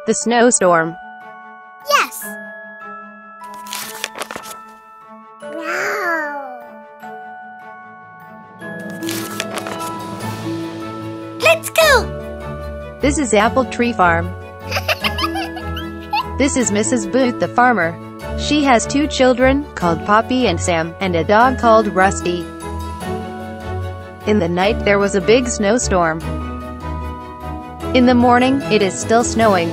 The snowstorm. Yes. Wow. Let's go. This is Apple Tree Farm. This is Mrs. Booth the farmer. She has 2 children, called Poppy and Sam, and a dog called Rusty. In the night there was a big snowstorm. In the morning, it is still snowing.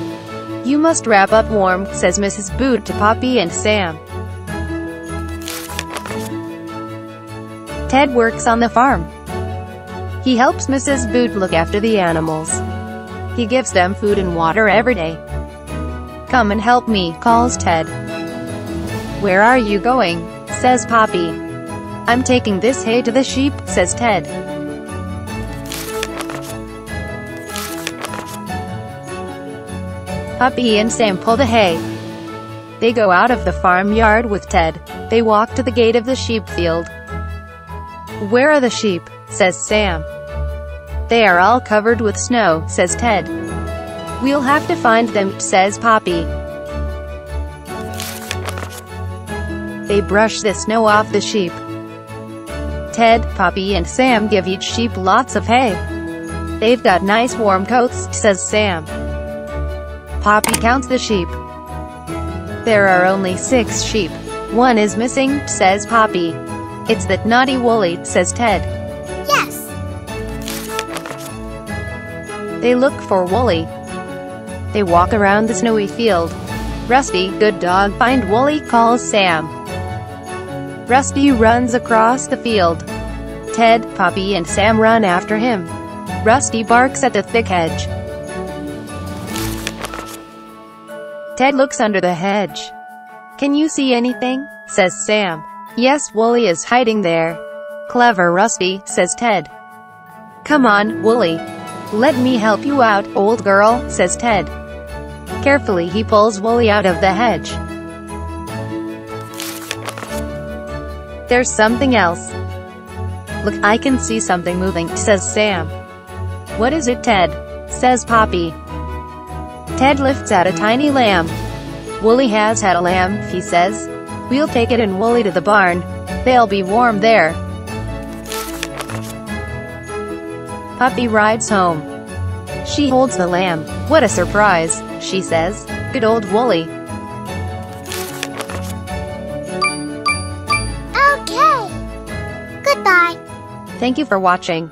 You must wrap up warm, says Mrs. Booth to Poppy and Sam. Ted works on the farm. He helps Mrs. Booth look after the animals. He gives them food and water every day. Come and help me, calls Ted. Where are you going? Says Poppy. I'm taking this hay to the sheep, says Ted. Poppy and Sam pull the hay. They go out of the farmyard with Ted. They walk to the gate of the sheep field. Where are the sheep? Says Sam. They are all covered with snow, says Ted. We'll have to find them, says Poppy. They brush the snow off the sheep. Ted, Poppy and Sam give each sheep lots of hay. They've got nice warm coats, says Sam. Poppy counts the sheep. There are only 6 sheep. 1 is missing, says Poppy. It's that naughty Wooly, says Ted. Yes. They look for Wooly. They walk around the snowy field. Rusty, good dog, find Wooly, calls Sam. Rusty runs across the field. Ted, Poppy and Sam run after him. Rusty barks at the thick hedge. Ted looks under the hedge. Can you see anything? Says Sam. Yes, Wooly is hiding there. Clever Rusty, says Ted. Come on, Wooly. Let me help you out, old girl, says Ted. Carefully he pulls Wooly out of the hedge. There's something else. Look, I can see something moving, says Sam. What is it, Ted? Says Poppy. Ted lifts out a tiny lamb. Wooly has had a lamb, he says. We'll take it and Wooly to the barn. They'll be warm there. Poppy rides home. She holds the lamb. What a surprise, she says. Good old Wooly. Okay. Goodbye. Thank you for watching.